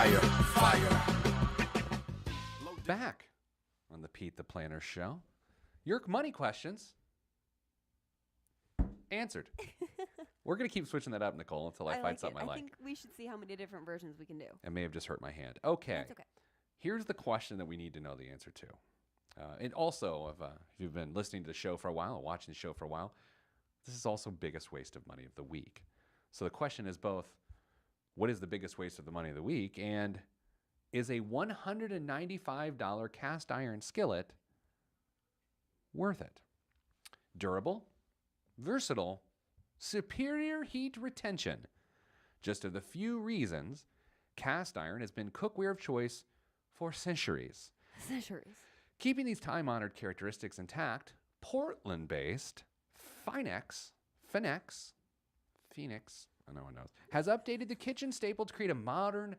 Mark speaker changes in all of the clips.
Speaker 1: fire, fire.
Speaker 2: Back on the Pete the Planner Show. Your money questions answered. We're going to keep switching that up, Nicole, until I find something I like.
Speaker 3: I think we should see how many different versions we can do.
Speaker 2: I may have just hurt my hand. Okay.
Speaker 3: That's okay.
Speaker 2: Here's the question that we need to know the answer to. And also, if you've been listening to the show for a while or watching the show for a while, this is also biggest waste of money of the week. So the question is both, what is the biggest waste of the money of the week? And is a $195 cast iron skillet worth it? Durable, versatile, superior heat retention. Just of the few reasons cast iron has been cookware of choice for centuries. Keeping these time-honored characteristics intact, Portland-based Phoenix, I know one knows, has updated the kitchen staple to create a modern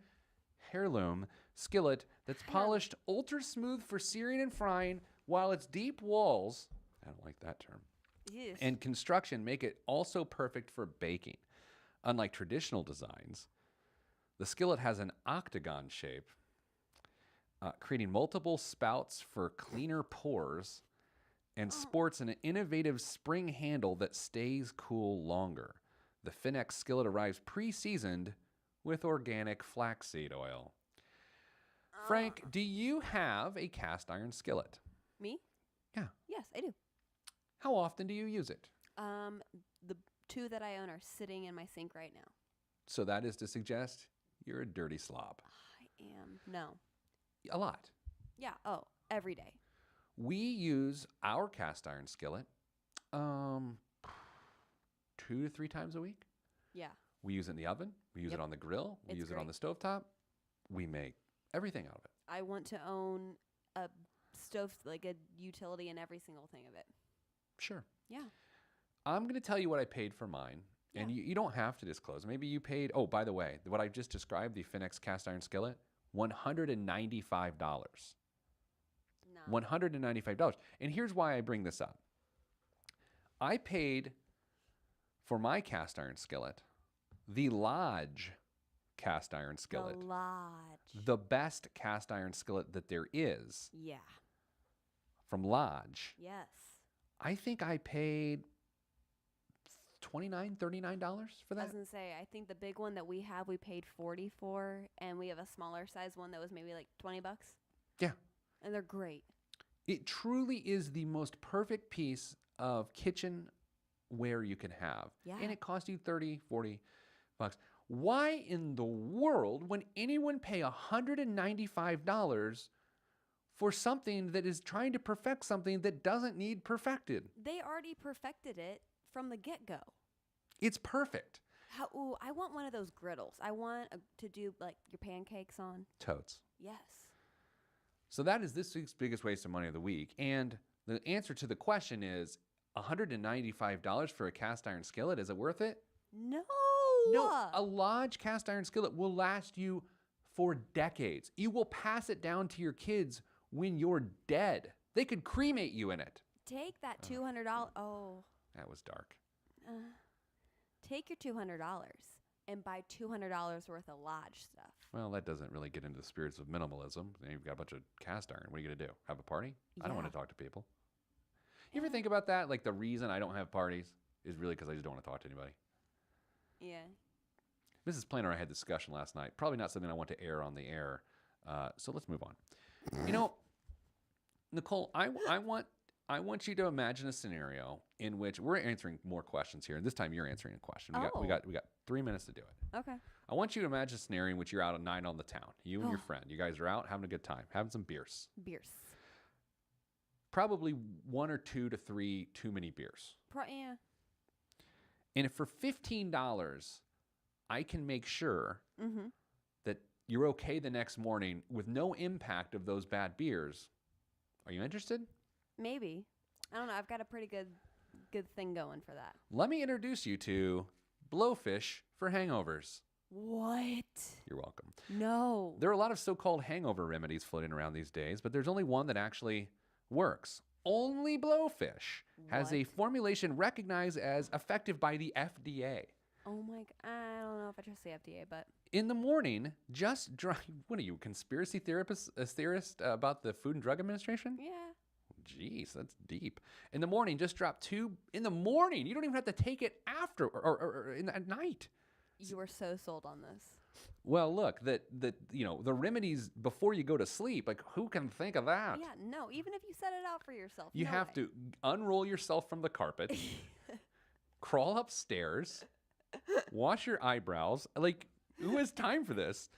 Speaker 2: heirloom skillet that's polished ultra smooth for searing and frying, while its deep walls, I don't like that term, and construction make it also perfect for baking. Unlike traditional designs, the skillet has an octagon shape, creating multiple spouts for cleaner pours, and sports an innovative spring handle that stays cool longer. The Phoenix skillet arrives pre-seasoned with organic flaxseed oil. Frank, do you have a cast iron skillet?
Speaker 3: Me?
Speaker 2: Yeah.
Speaker 3: Yes, I do.
Speaker 2: How often do you use it?
Speaker 3: The two that I own are sitting in my sink right now.
Speaker 2: So that is to suggest you're a dirty slob.
Speaker 3: I am. No.
Speaker 2: A lot.
Speaker 3: Yeah. Oh, every day.
Speaker 2: We use our cast iron skillet 2 to 3 times a week.
Speaker 3: Yeah.
Speaker 2: We use it in the oven. We use it on the grill. We use it on the stovetop. We make everything out of it.
Speaker 3: I want to own a stove, like a utility in every single thing of it.
Speaker 2: Sure.
Speaker 3: Yeah.
Speaker 2: I'm going to tell you what I paid for mine. And you don't have to disclose. Maybe you paid, oh, by the way, what I just described, the Phoenix cast iron skillet, $195. No. $195. And here's why I bring this up. I paid for my cast iron skillet, the Lodge cast iron skillet.
Speaker 3: The Lodge.
Speaker 2: The best cast iron skillet that there is.
Speaker 3: Yeah.
Speaker 2: From Lodge.
Speaker 3: Yes.
Speaker 2: I think I paid $29, $39 for that.
Speaker 3: I was going to say, I think the big one that we have, we paid $40 for, and we have a smaller size one that was maybe like $20.
Speaker 2: Yeah.
Speaker 3: And they're great.
Speaker 2: It truly is the most perfect piece of kitchenware you can have.
Speaker 3: Yeah.
Speaker 2: And it costs you $30, $40. Why in the world would anyone pay $195 for something that is trying to perfect something that doesn't need perfected?
Speaker 3: They already perfected it from the get-go.
Speaker 2: It's perfect.
Speaker 3: Ooh, I want one of those griddles. I want to do like your pancakes on.
Speaker 2: Totes.
Speaker 3: Yes.
Speaker 2: So that is this week's biggest waste of money of the week. And the answer to the question is $195 for a cast iron skillet. Is it worth it?
Speaker 3: No.
Speaker 2: No. A Lodge cast iron skillet will last you for decades. You will pass it down to your kids when you're dead. They could cremate you in it.
Speaker 3: Take that $200. Oh.
Speaker 2: That was dark.
Speaker 3: Take your $200 and buy $200 worth of Lodge stuff.
Speaker 2: Well, that doesn't really get into the spirits of minimalism. You've got a bunch of cast iron. What are you going to do? Have a party?
Speaker 3: Yeah.
Speaker 2: I don't want to talk to people. You ever think about that? Like the reason I don't have parties is really because I just don't want to talk to anybody.
Speaker 3: Yeah.
Speaker 2: Mrs. Planner and I had a discussion last night. Probably not something I want to air on the air. So let's move on. You know, Nicole, I want you to imagine a scenario in which we're answering more questions here. And this time you're answering a question. We got 3 minutes to do it.
Speaker 3: Okay.
Speaker 2: I want you to imagine a scenario in which you're out at night on the town. You and your friend. You guys are out having a good time, having some beers. Probably 1 or 2 to 3 too many beers.
Speaker 3: Yeah.
Speaker 2: And if for $15, I can make sure that you're okay the next morning with no impact of those bad beers, are you interested?
Speaker 3: Maybe. I don't know. I've got a pretty good thing going for that.
Speaker 2: Let me introduce you to Blowfish for hangovers.
Speaker 3: What?
Speaker 2: You're welcome.
Speaker 3: No.
Speaker 2: There are a lot of so-called hangover remedies floating around these days, but there's only one that actually works. Only Blowfish has a formulation recognized as effective by the FDA.
Speaker 3: Oh my! I don't know if I trust the FDA, but
Speaker 2: In the morning, just drop. What are you, conspiracy theorist about the Food and Drug Administration?
Speaker 3: yeah.
Speaker 2: Jeez, that's deep. In the morning, just drop 2 in the morning. You don't even have to take it after or at night.
Speaker 3: You were so sold on this.
Speaker 2: Well, look, the remedies before you go to sleep, like who can think of that?
Speaker 3: Yeah, no. Even if you set it out for yourself,
Speaker 2: You
Speaker 3: no
Speaker 2: have
Speaker 3: way.
Speaker 2: to unroll yourself from the carpet, crawl upstairs, wash your eyebrows. Like, who has time for this?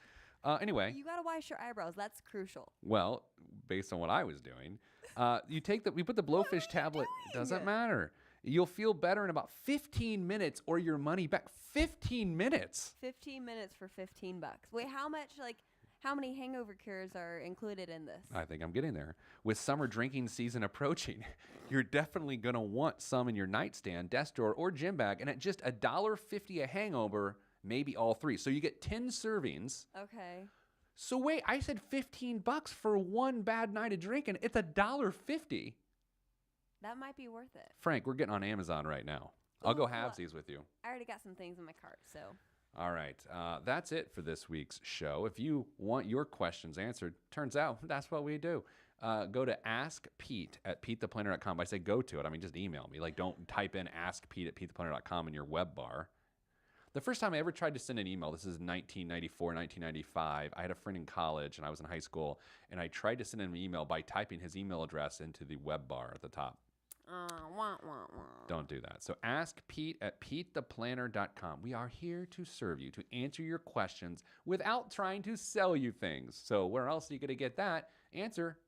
Speaker 2: Anyway,
Speaker 3: You gotta wash your eyebrows. That's crucial.
Speaker 2: well, based on what I was doing, we put the blowfish tablet. Doesn't
Speaker 3: doing?
Speaker 2: matter. You'll feel better in about 15 minutes or your money back. 15 minutes.
Speaker 3: 15 minutes for $15. Wait, how many hangover cures are included in this?
Speaker 2: I think I'm getting there. With summer drinking season approaching, you're definitely going to want some in your nightstand, desk drawer, or gym bag. And at just $1.50 a hangover, maybe all 3. So you get 10 servings.
Speaker 3: Okay.
Speaker 2: So wait, I said $15 for one bad night of drinking. It's $1.50.
Speaker 3: That might be worth it.
Speaker 2: Frank, we're getting on Amazon right now. I'll go
Speaker 3: Ooh,
Speaker 2: halvesies with you.
Speaker 3: I already got some things in my cart, so.
Speaker 2: All right. That's it for this week's show. If you want your questions answered, turns out that's what we do. Go to Ask Pete at PeteThePlanner.com. I say go to it. I mean, just email me. Like, don't type in Ask Pete at PeteThePlanner.com in your web bar. The first time I ever tried to send an email, this is 1994, 1995. I had a friend in college, and I was in high school, and I tried to send him an email by typing his email address into the web bar at the top.
Speaker 3: Wah, wah, wah.
Speaker 2: Don't do that. So ask Pete at PeteThePlanner.com. We are here to serve you, to answer your questions without trying to sell you things. So where else are you going to get that answer?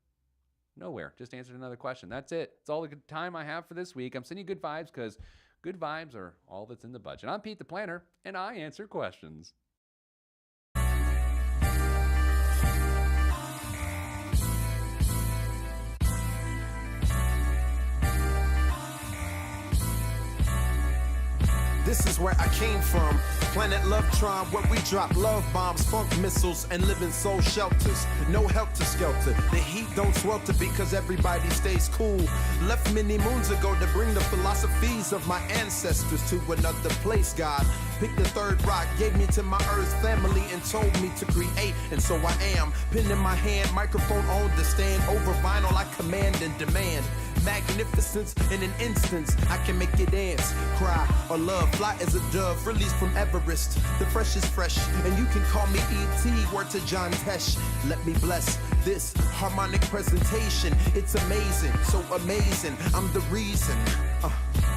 Speaker 2: Nowhere. Just answer another question. That's it. It's all the good time I have for this week. I'm sending you good vibes because good vibes are all that's in the budget. I'm Pete the Planner, and I answer questions.
Speaker 1: This is where I came from. Planet Lovetron, where we drop love bombs, funk missiles, and live in soul shelters. No helter skelter. The heat don't swelter because everybody stays cool. Left many moons ago to bring the philosophies of my ancestors to another place. God picked the third rock, gave me to my earth family, and told me to create. And so I am. Pen in my hand, microphone on the stand. Over vinyl, I command and demand. Magnificence in an instance, I can make you dance, cry, or love. Fly as a dove, released from Everest. The fresh is fresh, and you can call me E.T. Word to John Tesh. Let me bless this harmonic presentation. It's amazing, so amazing. I'm the reason.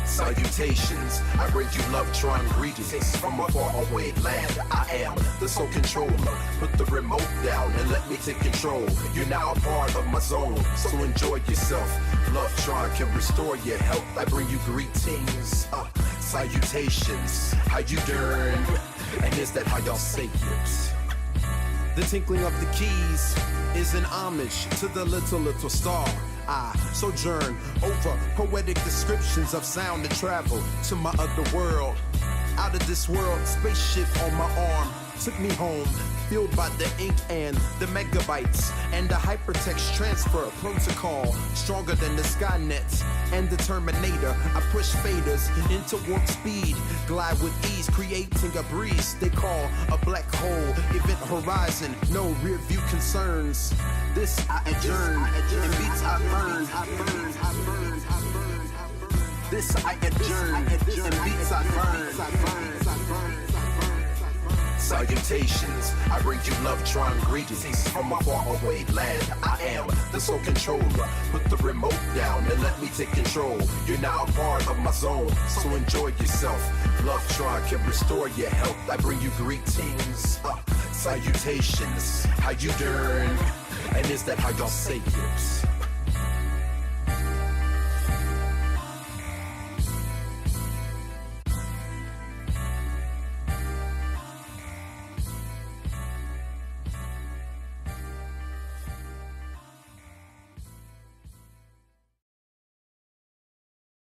Speaker 1: Salutations, I bring you Lovetron greetings from a faraway land. I am the sole controller. Put the remote down and let me take control. You're now a part of my zone, so enjoy yourself. Lovetron can restore your health. I bring you greetings, salutations. How you doing? And is that how y'all say it? The tinkling of the keys is an homage to the little star. I sojourn over poetic descriptions of sound and travel to my other world. Out of this world, spaceship on my arm took me home, fueled by the ink and the megabytes and the hypertext transfer protocol, stronger than the Skynet and the Terminator. I push faders into warp speed, glide with ease, creating a breeze they call a black hole. Event horizon, no rear view concerns. This I adjourn, and beats I burn. This I adjourn, and beats I burn. Salutations, I bring you Lovetron greetings from a faraway land. I am the sole controller. Put the remote down and let me take control. You're now a part of my zone, so enjoy yourself. Lovetron can restore your health. I bring you greetings, salutations. How you doing? And is that how y'all say it?